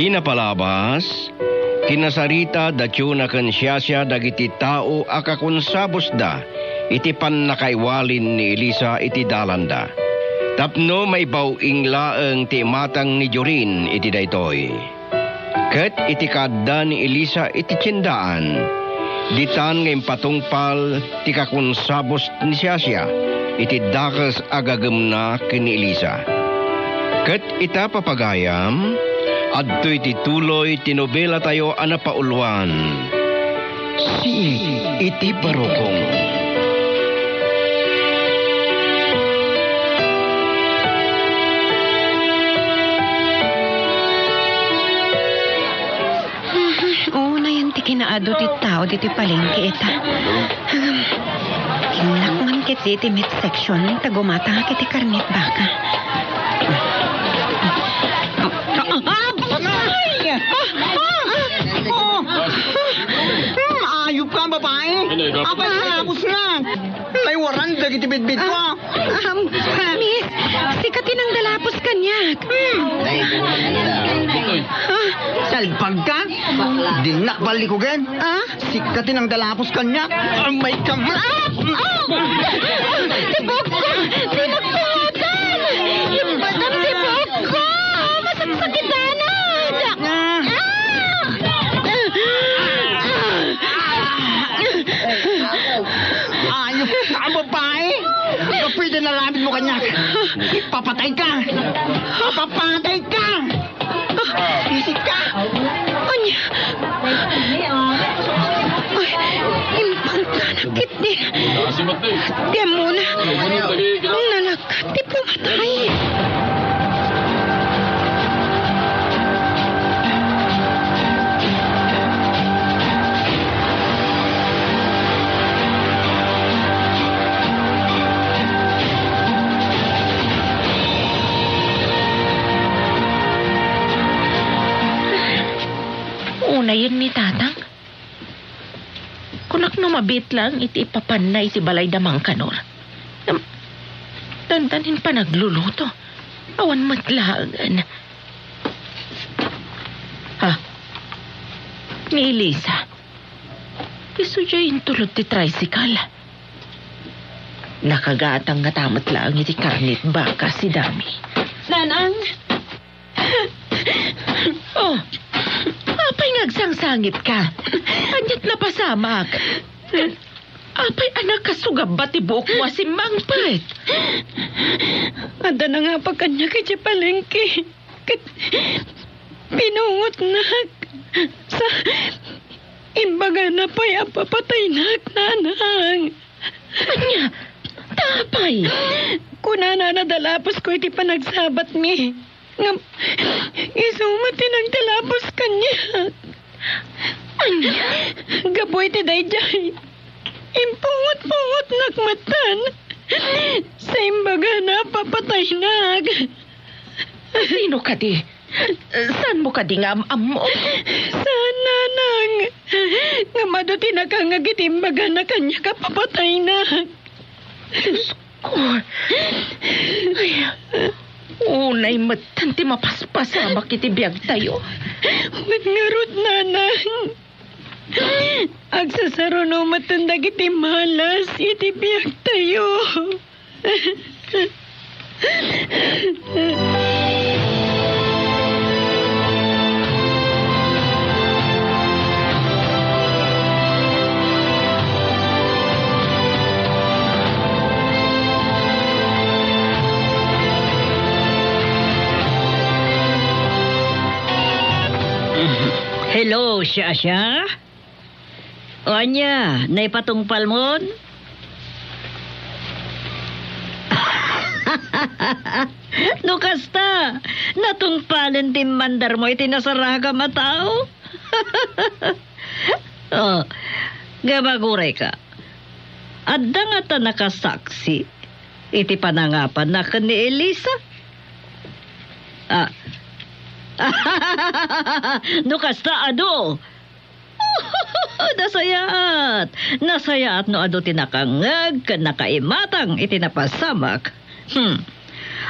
Kinapalabas, kinasarita datyo na kansyasya dagiti tao akakonsabos da, iti pan nakaiwalin ni Elisa iti dalanda. Tapno may bawing laeng ti matang ni Jorin iti daytoy. Ket iti kadda ni Elisa iti tiyendaan, ditan ngayon patungpal ti kakonsabos ni Siasya, iti dakas agagem na kini Elisa. Ket ita papagayam, adto'y tituloy tinobela tayo anapaulwan. Si iti barokong. Kinaado ti tao diti palengke ita. Kinakman ket diti meat section tagumata kiti karnit baka. Ayup ka, babae. Apay kalapos na. May waran dagiti bitbit ko. Miss, sikatin ang dalapos kanyak. Salpag ka? Dinak balikugen? Sikatin ang dalapos kanya. May kamla. Tibok ko! Sinagpatan! Yung batang tibok ko! Masaksakitanag! Ayup ka, babae. Kapwede na labid mo kanya. Ipapatay ka. Papatay ka. Isip ka. Anya? Ay, impangkanakit din. Diyan muna. Nalakat, di pumatay. Una yun ni Tatang. Kunak no mabit lang iti ipapanay si Balay Damang Kanor. Dandanin pa nagluluto. Awan matlagan. Ha? Ni Elisa. Iso dyan tulad ti tricycle. Nakagatang nga tamat lang iti karnit baka si Dami. Nanang! Oh! Apay ngagsangsangit ka. Anyat na pasamak. Apay anak kasugab ba tibok mo si Mangpet? Ada na nga pa kanya kay palengke. Pinungot na. Sa imbaga na pa'y apapatay na nanang. Anya, tapay. Kunana na dalapos ko iti panagsabat mi. Isumati ng talapos kanya. Anya? Gaboy ti dayjay. Impungot-pungot nakmatan. Sa imbaga na papatay nag. Sino ka di? Saan mo ka di nga mo? Saan nanang? Nga maduti na ka nga gitimbaga na kanya ka papatay nag. Diyos ko. Ay, unay matanti mapaspasama kiti biyag tayo. Huwag nga rot, nanang. Agsasaro no matanda kiti malas iti biyag tayo. Hello, Siasya? Anya, naipatungpal mo? No kasta, natungpalan din mandar mo iti nasaraga matao? Oh, gabaguray ka. Adda nga ta nakasaksi, iti panangapan na ka ni Elisa? No kasta ado. Nasayaat no ado tinakangag kan nakaimatang itinapasamak.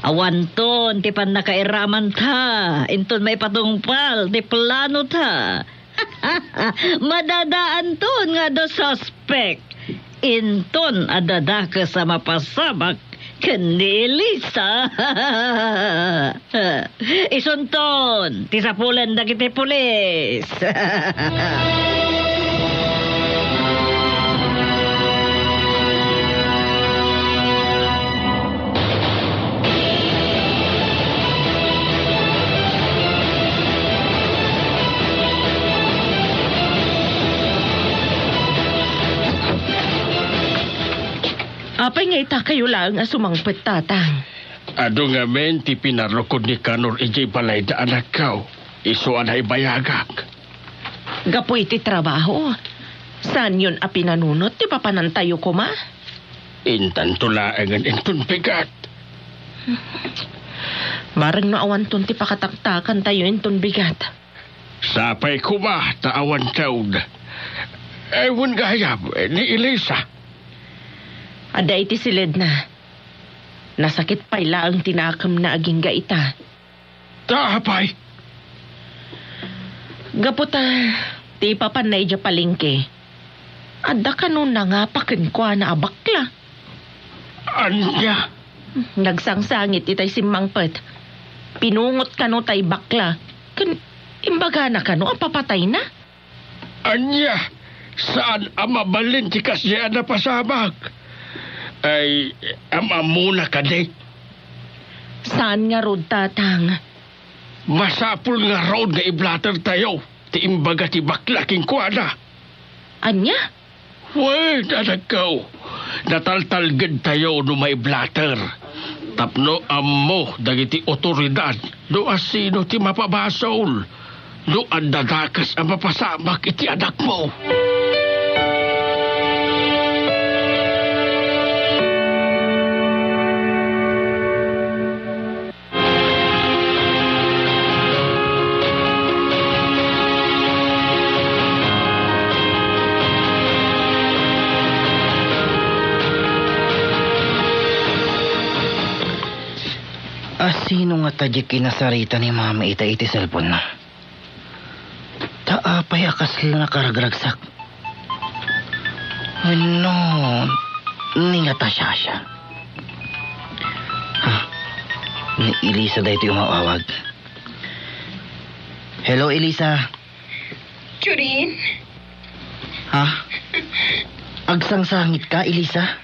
Awanton, ti pan nakairaman ta. Inton may patungpal, ti plano ta. Madadaan ton nga do suspect. Inton adada ka sa mapasabak ni Elisa. Isunton, ti sapulan dagiti pulis. Apay nga ita kayo lang nga sumangpet, tatang. Ado nga men, ti pinarlukod ni Kanor ijay balay da anak kao. Iso anay bayagak. Gapoy ti trabaho. Saan yun a pinanunot? Di pa panantayo ko ma? Intan tulaangan inton bigat. Marang naawan ton ti pakataktakan tayo inton bigat. Sapay kuma, taawan taon. Ewan gayab, ni Elisa. Ada iti silid na. Nasakit pala ang tinakam na aging gaita. Tapay. Gaputa, ti papanay dya palingke. Ada ka nun na nga pakinkwa na abakla. Anya. Nagsangsangit itay simangpet. Pinungot ka no tay bakla. Imbaga na ka no, ang papatay na. Anya. Saan ang mabalin ti kasya na pasabak? Ay, amamuna ka di. Saan nga rod, tatang? Masapul nga road nga iblater tayo. Ti imbaga ti baklaking kwada. Anya? Wait, anagaw. Nataltalgad tayo no may blatter. Tapno ammo dagiti otoridad. Do asino ti mapabasol. Do andadakas ang mapasamak iti anak mo. Sino nga tadya kinasarita ni mama iti cellphone na? Taapay akas sila nakaragragsak. Ano? Ni nga tasyasya. Ha? Ni Elisa da ito umawawag. Hello, Elisa. Churin? Ha? Agsangsangit ka, Elisa?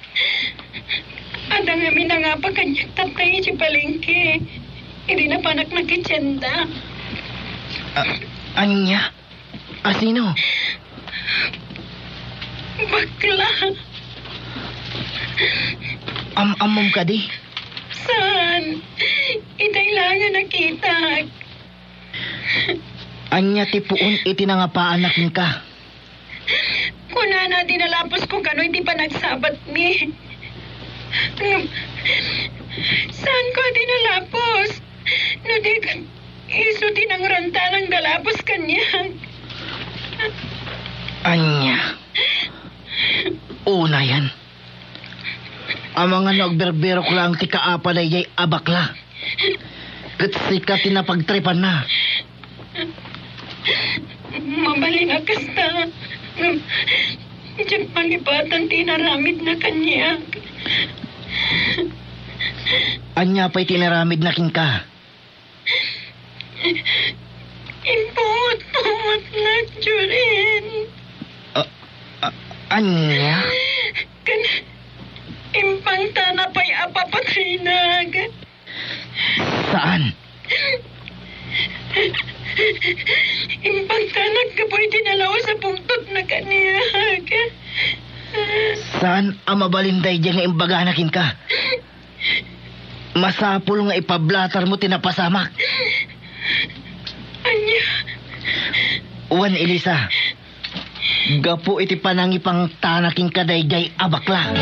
Ada nga minangapa kanyak tatay si palengke. Hindi na panak na kitsenda. Anya? Sino? Bakla. Amom ka di? Saan? Itay lang nga nakita. Anya tipuon iti na nga paanakin ka. Kuna na dinalapos ko kano hindi pa nagsabat mi. Saan ko dinalapos? No di ka iso tinangranta ng dalapos kanya. Anya? Una yan. Ang mga nagberbero ko lang ti kaapalay yay abakla. Katsika tinapagtripan na. Mabalin akasta. Diyan palipatan tinaramid na kanya. Anya pa'y tinaramid na king ka. Impot na, Jurin. Anya? Kan impang tana pa'y apapatrinag. Saan? Impang tanak ka po'y dinalaw sa pungtot na kaniyag. Saan ang mabalinday dyan nga imbaganakin ka? Masapul nga ipablatar mo tinapasamak. Anya? Uwan, Elisa. Gapo iti panangipang tanaking kadayjay abakla.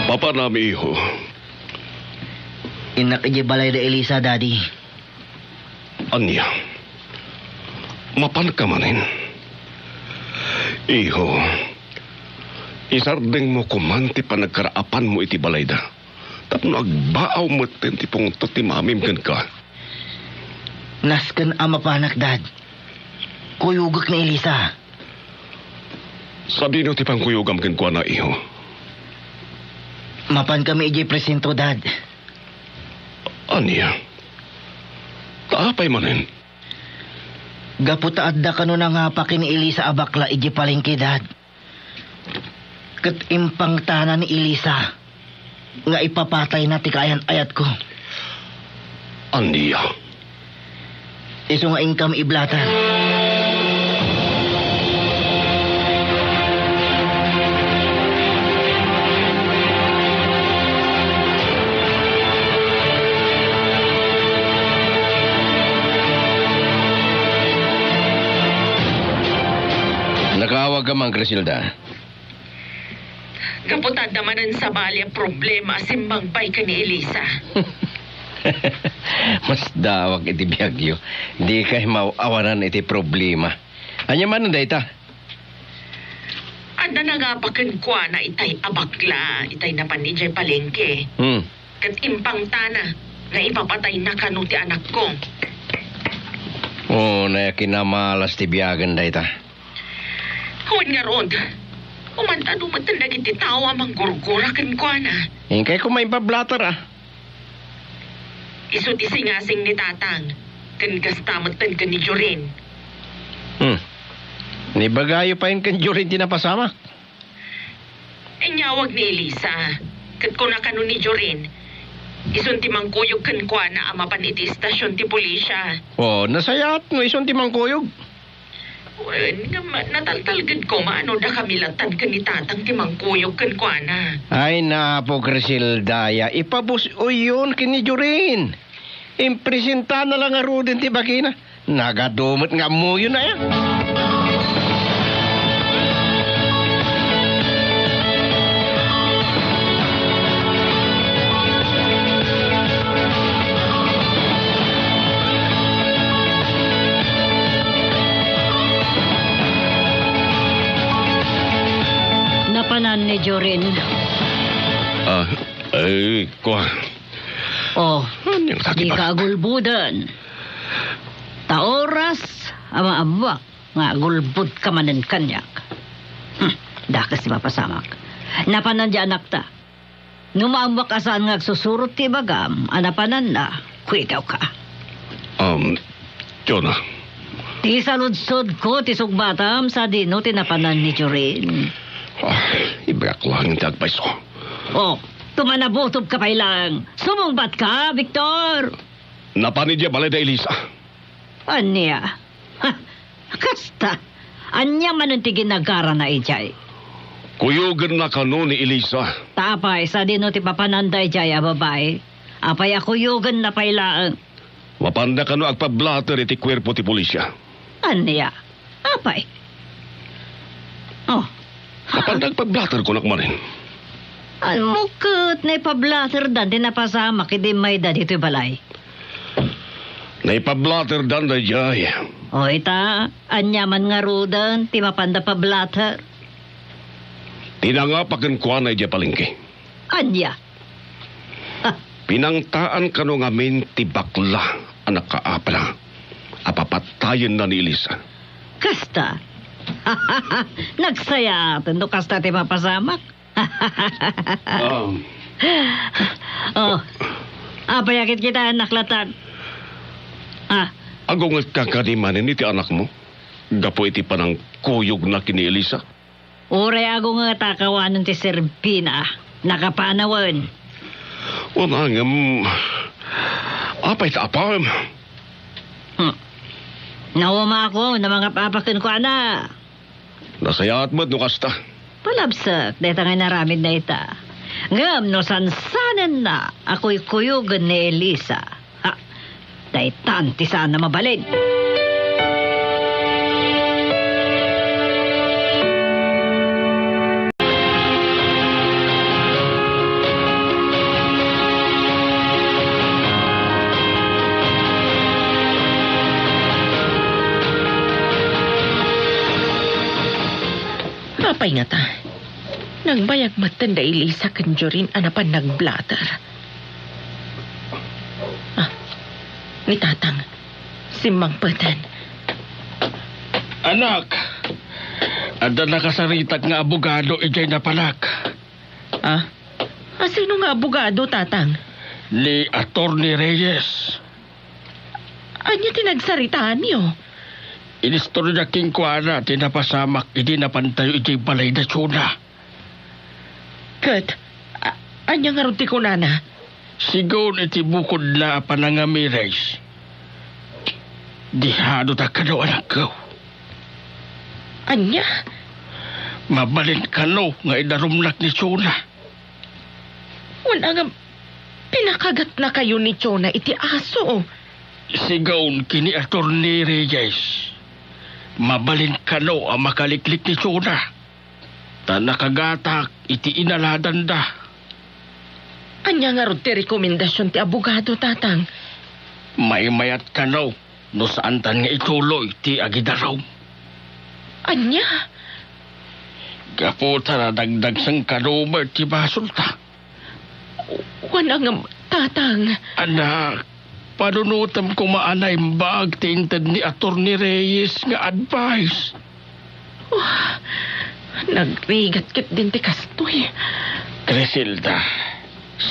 Papa nami iho. Inak ije balay da Elisa, Daddy. Anya, mapan ka manin. Iho, isardeng mo kumanti pa nagkaraapan mo iti balayda. Tapno agbaaw mo ti pong mamim kan ka. Nasken ama panak, Dad. Kuyugak na Elisa. Sabi no ti pang kuyugam kan kwa na iho. Mapan kami ije presento, Dad. Anya, taapay manin. Gaputa adda kano na nga pa kini Elisa abakla ije palengke, Dad. Ket impang tanan ni Elisa nga ipapatay na ti kaayat ko. Anya, Iso nga income iblatan. Nakawag ka man, Griselda. Kaputad naman ang sabali ang problema simbang bay ka ni Elisa. Mas dawag iti biyagyo. Di kay mauawanan iti problema. Anya man na ita? Anda na nga pakin kwa na itay abakla, itay na panijay palengke. Kat impang tana, na ipapatay na kanuti anak ko. Oo, na kinamalas ti biyagan da ita. Huwag nga ron, umanta dumatan na iti tawa mang gurgura kan kwa na. Ingkay ko may pablatter Iso ti singasing ni tatang, kan gastamatan ka ni Jorin. Ni bagayo pa yung kanjurin tinapasamak. Inyawag ni Elisa, kat ko na kanu ni Jorin. Isun ti mangkuyog kan kwa na amapan iti istasyon ti pulisya. Oo, nasayat no ison ti mangkuyog. Wen nga nataltalgad ko maano da kamilatan ka ni tatang ti mangkuyog kan kwa na. Ay napo, Grisildaya, ipabus o yun kini Jorin. Impresenta na lang aro din ti bakina. Nagadumot nga mo yun na yan. Napanan ni Jorin. Kwa. Oh, Anyang di sakit ka agulbudan. Taoras, ama-abak, nga agulbud ka manan kanyak. Dakas di mapasamak. Napanan di anak ta. Numaambak ka saan nga agsusurot ti bagam, anapanan na, kuikaw ka. Jonah. Ti saludsod ko, ti sugbatam, sa dino tinapanan ni Jorin. Ibrak lang yung tagpais ko. Oh, tumanabotob ka pa ilang. Sumungbat ka, Victor. Napanidya balay da Elisa. Anya? Ha, kasta. Anya manuntigin nagara na ijay. Kuyugan na kano ni Elisa. Tapay, sa dino ti papananday jay a babae. Apay ako yugan na pailaan. Mapanda kano agpablater iti kwerpo ti pulisya. Anya? Apay? Oh, Mapanda agpablater ko nakmanin. ano kat na ipablater dan tinapasama kidi may da dito balay. Naipablater dan da jay. O ita, anya man nga rudan, ti mapanda pablater. Tinangapakan kwa na ija palengke. Anya? Ha, Pinangtaan kano ngamin ti bakla anak kaapala. Apapatayin na ni Elisa. kasta. Nagsaya no kasta ti mapasamak. Oh, apayakit kita naklatan. Ah, Agong kakadimanin iti anak mo. Gapo iti panang kuyog na kini Elisa. uray ako nga takawanan ti Serbina. Nakapanawan. Wala nga, apay tapam. Nawama ako na mga papakin ko na. Nasayaat mo't no kasta. Palabsak, deta nga naramid na ita. Ngam no sansanan na ako'y kuyugan ni Elisa. Ha, daitan ti saan na mabalin. Apay nga ta. Nagbayag matanda Elisa kanjurin anapan nagblatter. Ni tatang. Simbang patan. Anak, anda nakasaritag nga abogado ijay napanak. Sino nga abogado, tatang? Ni Atty. Reyes. Anya tinagsaritaan niyo? Inistorya king kuana, tinapasamak, hindi napantayo ijay balay na tsuna. Kat, anya nga ron ti kunana? Sigon iti bukod na panangamirais. Dihado ta kano anak ko. Anya? Mabalin kano nga idarumnak ni tsuna. Wala nga, pinakagat na kayo ni Chona iti aso. Sigaw kini Atty. Reyes. Mabalin kano ang makaliklik ni tsuna. Ta nakagatak iti inaladan da. Anya nga ron ti rekomendasyon ti abogado, tatang? May mayat kano no saan tan nga ituloy ti agidaraw. Anya? Kaputa na dagdag sang kanumer ti basulta. Wala nga, tatang. Anak, panunutam ko maanay mbag tinted ni Atty. Reyes nga advice. Nagrigat-kit din ti kastoy. Griselda,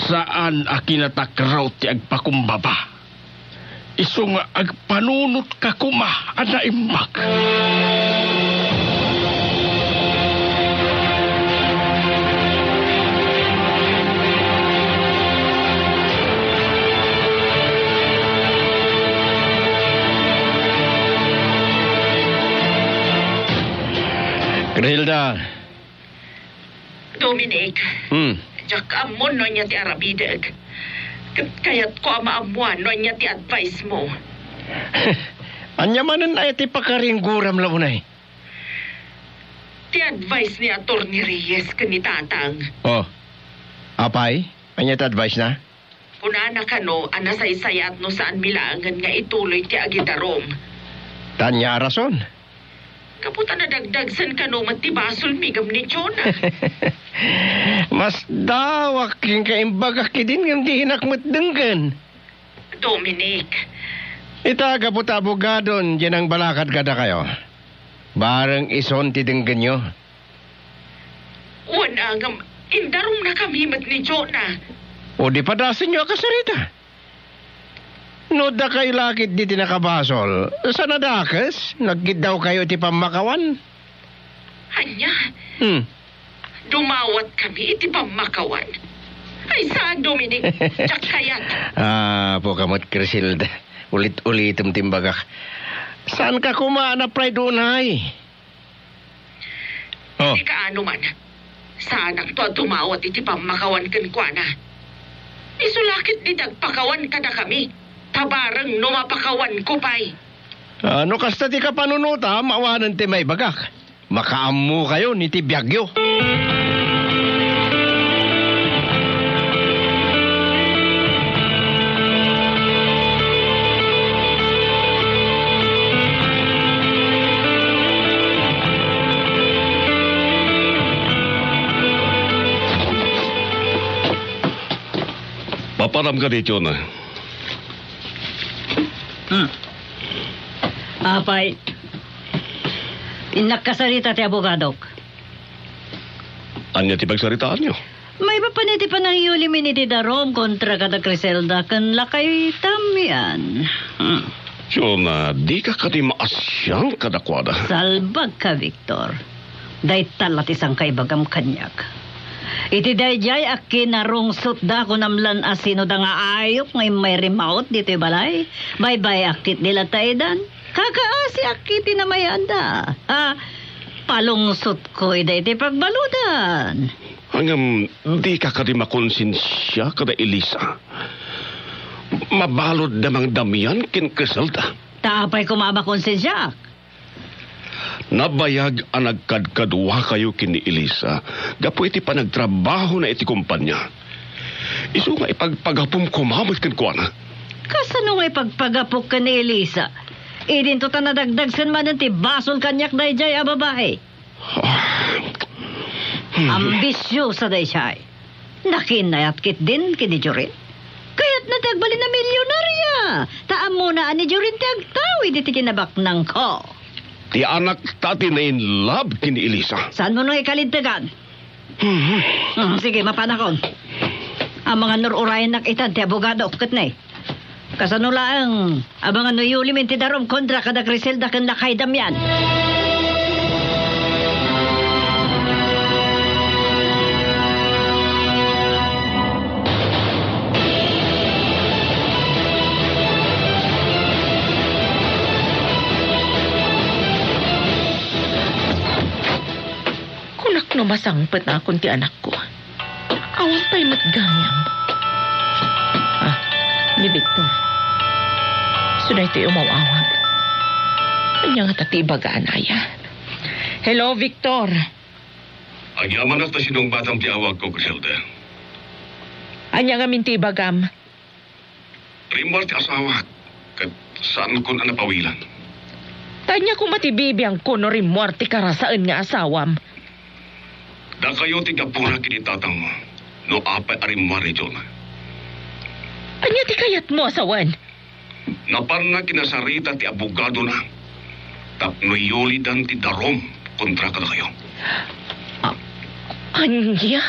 saan akinatakraw ti agpakumbaba? Isu nga agpanunot ka kuma ana imbag. Griselda. Dominic, jak amon no niya ti arabideg. Kaya't ko amaamuan no niya ti advice mo. Anya manan ay ti pakaringguram launay. Ti advice ni Atty. Reyes ni tatang. Oh, apay? Anya ti advice na? Kunana kano, anasaysayat no saan milaangan nga ituloy ti agidarom. Tanya rason. Kaputa na dagdagsan kano matibasol migam ni Chona. Mas dawak yung kaimbagak din yung dihinakmat denggan. Dominic. Ita kaputa abogadon, dyan ang balakad kada kayo. Barang ison ti denggan nyo. Wala nga, indarom na kami mat ni Chona. O di padasin nyo akasarita. No da kayo lakit di tinakabasol. Sa nadakas, nagkit daw kayo ti pamakawan. Anya, Dumawat kami, iti pamakawan. Ay, saan, Dominic? Tsak kayat. Po kamot, Crisilda. Ulit-ulitum timbagak. Saan ka kumaan na pray doon, ay? Oh. Di ka ano man. Saan ang to dumawat iti pamakawan kan kwa na? Isulakit di dagpakawan ka na kami. Tabarang numapakawan ko pa'y. Ano kasta ti ka panunuta, maawanan ti may bagak. Makaamu kayo ni ti Biagyo. Paparam ka dito na. Apay, inakasalita ti abogadok. Anya ti pagsaritaan nyo? May papaniti pa ng iulimin iti darom kontra kada Criselda kan lakay tamian. So na di ka kadi maasyang kadakwada. Salbag ka, Victor. Day talat isang kaibagam kanyak. Iti dayjay akin narungsot da ko namlan asino da nga ayok ngay may remote dito balay. Bye-bye akit nila taidan. Kakaasi akiti na may anda. Palungsot ko iti pagbaludan. Hanggang di ka kadi makonsensya kada Elisa. Mabalod namang damian kin Criselda. Taapay ko mabakonsensya. Nabayag ang nagkadkadwa kayo kin ni Elisa. Gapo iti pa nagtrabaho na iti kumpanya. Isu nga ipagpagapom kumamot kin kuana. Kasano nga ipagpagapok ka ni Elisa? Idin to tanadagdag san man ti basol kanyak dayjay a babae. Ambisyosa day siya. Nakinayat kit din kini Jorin. Kaya't natagbali na milyonarya. Taam mo na ani Jorin ti agtawi di ti kinabaknang ko. Ti anak tati na in love kini Elisa. Saan mo nang ikalintagan? Sige, mapanakon. Ang mga nururayan nakitan ti abogado kat na eh. Kasanula ang abangan no yulimin ti darom kontra kada Griselda kan lakay damyan. Kunak no masangpet na akong ti anak ko. Awan pa'y matgayam. Ni Victor. Sunay ito'y umawawag. Anya nga tatibagaan aya. Hello, Victor. Ang yaman at sinong batang tiawag ko, Griselda. Anya nga mintibagam. Rimwar ti asawa. Kat saan ko na napawilan. Tanya kung matibibiyang ko no rin muerte karasaan nga asawam. Da kayo ti kapura kinitatang mo. No apay arimwar ni John. Anya ti kayat mo asawan? Naparna kinasarita ti abogado na. Tapno yulidan ti darom kontra kada kayo. Anya?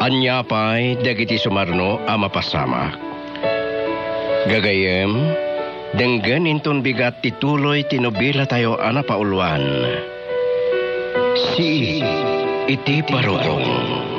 Anya pa'y dagiti sumarno a mapasamak. Gagayem, denggan inton bigat tituloy tinubila tayo ana pauluan. Si iti parutong.